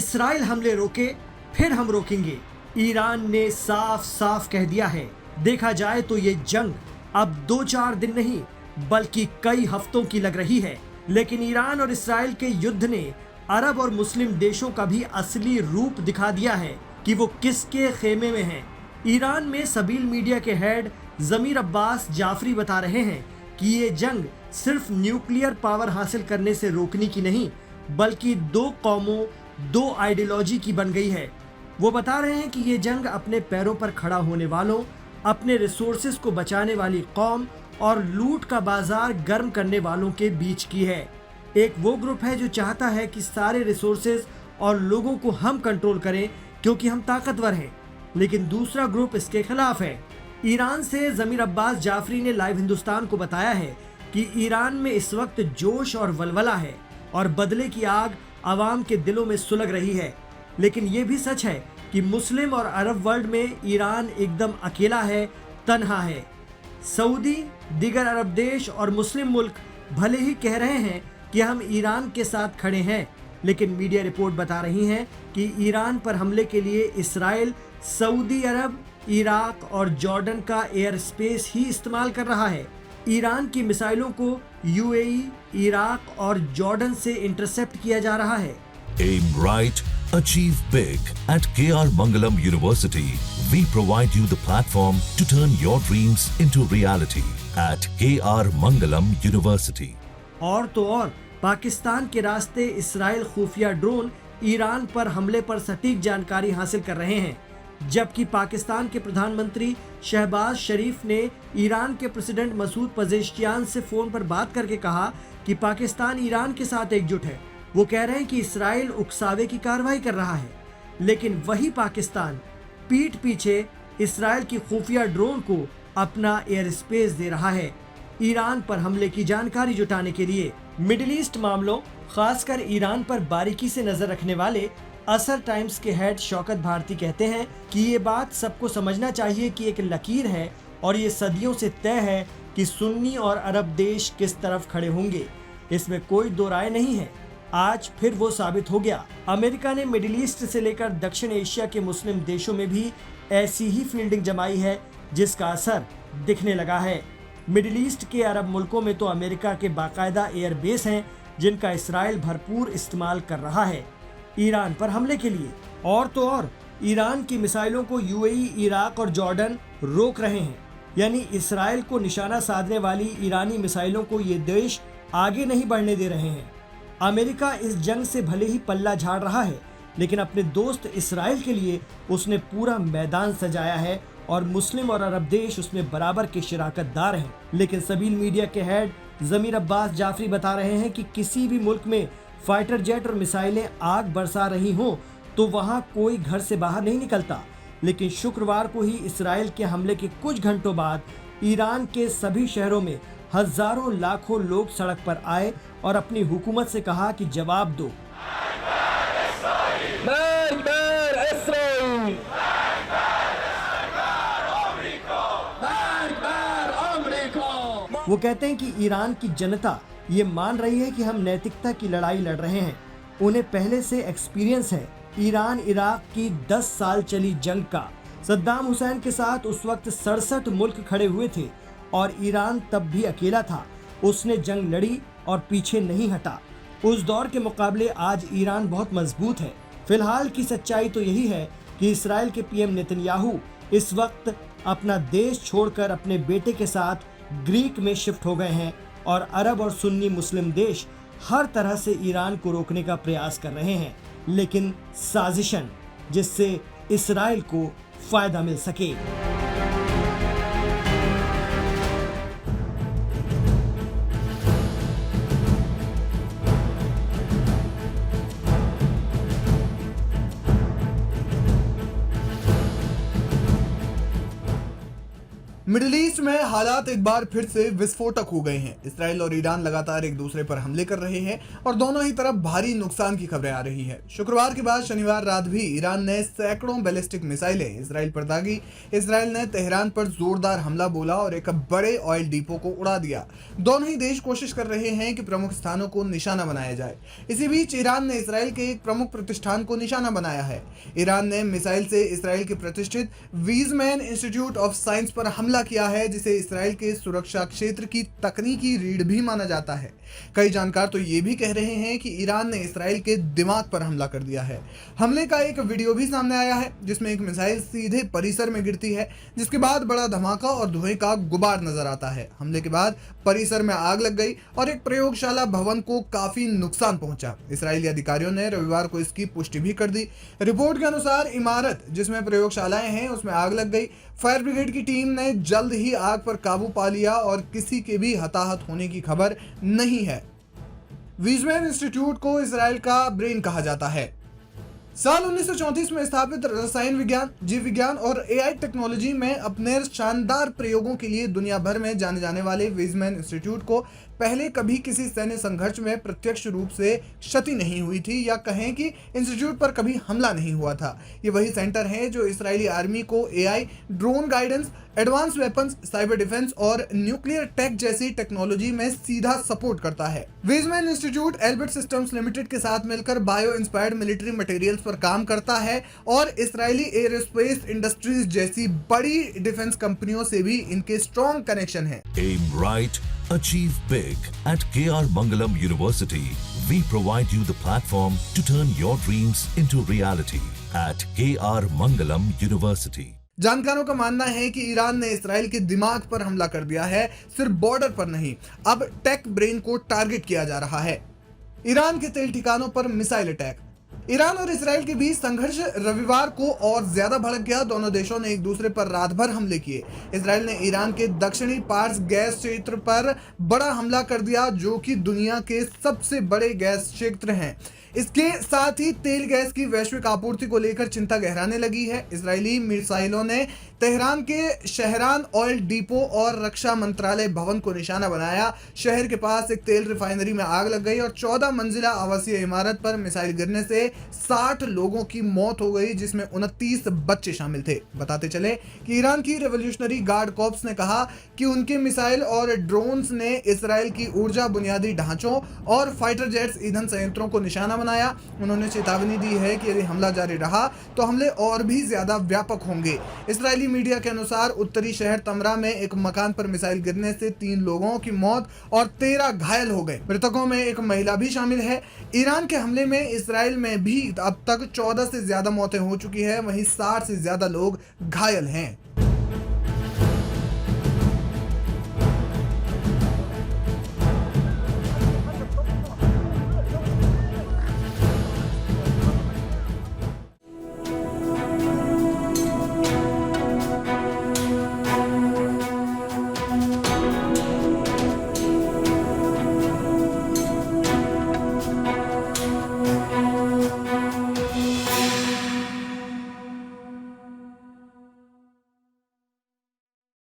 Israel हमले रोके फिर हम रोकेंगे। ईरान ने साफ साफ कह दिया है। देखा जाए तो ये जंग अब 2-4 दिन नहीं बल्कि कई हफ्तों की लग रही है। लेकिन ईरान और इसराइल के युद्ध ने अरब और मुस्लिम देशों का भी असली रूप दिखा दिया है कि वो किसके खेमे में हैं। ईरान में सबील मीडिया के हेड जमीर अब्बास जाफरी बता रहे हैं कि ये जंग सिर्फ न्यूक्लियर पावर हासिल करने से रोकने की नहीं बल्कि 2 कौमों 2 आइडियोलॉजी की बन गई है। वो बता रहे हैं कि ये जंग अपने पैरों पर खड़ा होने वालों, अपने रिसोर्सेज को बचाने वाली कौम और लूट का बाजार गर्म करने वालों के बीच की है। एक वो ग्रुप है जो चाहता है कि सारे रिसोर्सेज और लोगों को हम कंट्रोल करें क्योंकि हम ताकतवर हैं, लेकिन दूसरा ग्रुप इसके खिलाफ है। ईरान से जमीर अब्बास जाफरी ने लाइव हिंदुस्तान को बताया है कि ईरान में इस वक्त जोश और वलवला है और बदले की आग आवाम के दिलों में सुलग रही है। लेकिन ये भी सच है कि मुस्लिम और अरब वर्ल्ड में ईरान एकदम अकेला है, तन्हा है। सऊदी, दीगर अरब देश और मुस्लिम मुल्क भले ही कह रहे हैं कि हम ईरान के साथ खड़े हैं, लेकिन मीडिया रिपोर्ट बता रही हैं कि ईरान पर हमले के लिए इसराइल, सऊदी अरब, इराक और जॉर्डन का एयर स्पेस ही इस्तेमाल कर रहा है। ईरान की मिसाइलों को यूएई, इराक और जॉर्डन से इंटरसेप्ट किया जा रहा है। Aim right, achieve big. At KR Mangalam University, we provide you the platform to turn your dreams into reality. At KR Mangalam University. और तो और पाकिस्तान के रास्ते इसराइल खुफिया ड्रोन ईरान पर हमले पर सटीक जानकारी हासिल कर रहे हैं, जबकि पाकिस्तान के प्रधानमंत्री शहबाज शरीफ ने ईरान के प्रेसिडेंट मसूद पजेश्कियान से फोन पर बात करके कहा कि पाकिस्तान ईरान के साथ एकजुट है। वो कह रहे हैं कि इसराइल उकसावे की कार्रवाई कर रहा है, लेकिन वही पाकिस्तान पीठ पीछे इसराइल की खुफिया ड्रोन को अपना एयर स्पेस दे रहा है ईरान पर हमले की जानकारी जुटाने के लिए। मिडिल ईस्ट मामलों, खासकर ईरान पर बारीकी से नजर रखने वाले असर टाइम्स के हेड शौकत भारती कहते हैं कि ये बात सबको समझना चाहिए कि एक लकीर है और ये सदियों से तय है कि सुन्नी और अरब देश किस तरफ खड़े होंगे, इसमें कोई दो राय नहीं है। आज फिर वो साबित हो गया। अमेरिका ने मिडिल ईस्ट से लेकर दक्षिण एशिया के मुस्लिम देशों में भी ऐसी ही फील्डिंग जमाई है, जिसका असर दिखने लगा है। मिडिल ईस्ट के अरब मुल्कों में तो अमेरिका के बाकायदा एयर बेस हैं, जिनका इसराइल भरपूर इस्तेमाल कर रहा है ईरान पर हमले के लिए। और तो और ईरान की मिसाइलों को यूएई, इराक और जॉर्डन रोक रहे हैं, यानी इसराइल को निशाना साधने वाली ईरानी मिसाइलों को ये देश आगे नहीं बढ़ने दे रहे हैं। अमेरिका इस जंग से भले ही पल्ला झाड़ रहा है, लेकिन अपने दोस्त इसराइल के लिए उसने पूरा मैदान सजाया है और मुस्लिम और अरब देश उसमें बराबर के शिराकतदार हैं। लेकिन सबील मीडिया के हेड जमीर अब्बास जाफरी बता रहे हैं कि किसी भी मुल्क में फाइटर जेट और मिसाइलें आग बरसा रही हों तो वहां कोई घर से बाहर नहीं निकलता। लेकिन शुक्रवार को ही इसराइल के हमले के कुछ घंटों बाद ईरान के सभी शहरों में हजारों लाखों लोग सड़क पर आए और अपनी हुकूमत से कहा कि जवाब दो। वो कहते हैं कि ईरान की जनता ये मान रही है कि हम नैतिकता की लड़ाई लड़ रहे हैं। उन्हें पहले से एक्सपीरियंस है ईरान इराक की 10 साल चली जंग का। सद्दाम हुसैन के साथ उस वक्त 67 मुल्क खड़े हुए थे और ईरान तब भी अकेला था। उसने जंग लड़ी और पीछे नहीं हटा। उस दौर के मुकाबले आज ईरान बहुत मजबूत है। फिलहाल की सच्चाई तो यही है कि इसराइल के पीएम नेतन्याहू इस वक्त अपना देश छोड़कर अपने बेटे के साथ ग्रीक में शिफ्ट हो गए हैं और अरब और सुन्नी मुस्लिम देश हर तरह से ईरान को रोकने का प्रयास कर रहे हैं, लेकिन साजिशन जिससे इसराइल को फायदा मिल सके। मिडिल ईस्ट में हालात एक बार फिर से विस्फोटक हो गए हैं। इसराइल और ईरान लगातार एक दूसरे पर हमले कर रहे हैं और दोनों ही तरफ भारी नुकसान की खबरें आ रही हैं। शुक्रवार के बाद शनिवार रात भी ईरान ने सैकड़ों बैलिस्टिक मिसाइलें इसराइल पर दागी। इसराइल ने तेहरान पर जोरदार हमला बोला और एक बड़े ऑयल डिपो को उड़ा दिया। दोनों ही देश कोशिश कर रहे हैं कि प्रमुख स्थानों को निशाना बनाया जाए। इसी बीच ईरान ने इसराइल के एक प्रमुख प्रतिष्ठान को निशाना बनाया है। ईरान ने मिसाइल से इसराइल के प्रतिष्ठित वीज़मैन इंस्टीट्यूट ऑफ साइंस पर हमला किया है, जिसे इसराइल के सुरक्षा क्षेत्र की तकनीकी रीढ़ भी माना जाता है। कई जानकार तो ये भी कह रहे हैं कि ईरान ने इसराइल के दिमाग पर हमला कर दिया है। हमले का एक वीडियो भी सामने आया है जिसमें एक मिसाइल सीधे परिसर में गिरती है, जिसके बाद बड़ा धमाका और धुएं का गुबार नजर आता है। हमले के बाद परिसर में आग लग गई और एक प्रयोगशाला भवन को काफी नुकसान पहुंचा। इसराइली अधिकारियों ने रविवार को इसकी पुष्टि भी कर दी। रिपोर्ट के अनुसार इमारत जिसमें प्रयोगशालाएं हैं उसमें आग लग गई। फायर ब्रिगेड की टीम ने जल्द ही आग पर काबू पा लिया और किसी के भी हताहत होने की खबर नहीं है। वीज़मैन इंस्टीट्यूट को इसराइल का ब्रेन कहा जाता है। साल 1934 में स्थापित रसायन विज्ञान, जीव विज्ञान और एआई टेक्नोलॉजी में अपने शानदार प्रयोगों के लिए दुनिया भर में जाने जाने वाले वीज़मैन इंस्टीट्यूट को पहले कभी किसी सैन्य संघर्ष में प्रत्यक्ष रूप से क्षति नहीं हुई थी, या कहें कि इंस्टीट्यूट पर कभी हमला नहीं हुआ था। ये वही सेंटर है जो इसराइली आर्मी को AI, drone guidance, advance weapons, cyber defence और न्यूक्लियर टेक जैसी टेक्नोलॉजी में सीधा सपोर्ट करता है। Weizmann institute Elbit systems limited के साथ मिलकर बायो इंस्पायर्ड मिलिट्री मटेरियल्स पर काम करता है और इसराइली एयरोस्पेस इंडस्ट्रीज जैसी बड़ी डिफेंस कंपनियों से भी इनके स्ट्रॉन्ग कनेक्शन है। Aim right, achieve big. At KR Mangalam University, we provide you the platform to turn your dreams into reality. At KR Mangalam University. जानकारों का मानना है कि ईरान ने इसराइल के दिमाग पर हमला कर दिया है, सिर्फ बॉर्डर पर नहीं, अब टेक ब्रेन को टारगेट किया जा रहा है। ईरान के तेल ठिकानों पर मिसाइल अटैक। ईरान और इसराइल के बीच संघर्ष रविवार को और ज्यादा भड़क गया। दोनों देशों ने एक दूसरे पर रात भर हमले किए। इसराइल ने ईरान के दक्षिणी पार्स गैस क्षेत्र पर बड़ा हमला कर दिया, जो कि दुनिया के सबसे बड़े गैस क्षेत्र हैं। इसके साथ ही तेल गैस की वैश्विक आपूर्ति को लेकर चिंता गहराने लगी है। इजरायली मिसाइलों ने तेहरान के शहरान ऑयल डिपो और रक्षा मंत्रालय भवन को निशाना बनाया। शहर के पास एक तेल रिफाइनरी में आग लग गई और 14 मंजिला आवासीय इमारत पर मिसाइल गिरने से 60 लोगों की मौत हो गई, जिसमें 29 बच्चे शामिल थे। बताते चले कि ईरान की रेवोल्यूशनरी गार्ड कॉर्प्स ने कहा कि उनके मिसाइल और ड्रोन्स ने इसराइल की ऊर्जा बुनियादी ढांचों और फाइटर जेट्स ईंधन संयंत्रों को निशाना बनाया। उन्होंने चेतावनी दी है कि यदि हमला जारी रहा तो हमले और भी ज्यादा व्यापक होंगे। इसराइली मीडिया के अनुसार उत्तरी शहर तमरा में एक मकान पर मिसाइल गिरने से 3 लोगों की मौत और 13 घायल हो गए। मृतकों में एक महिला भी शामिल है। ईरान के हमले में इसराइल में भी अब तक 14 से ज्यादा मौतें हो चुकी है, वहीं 60 से ज्यादा लोग घायल हैं।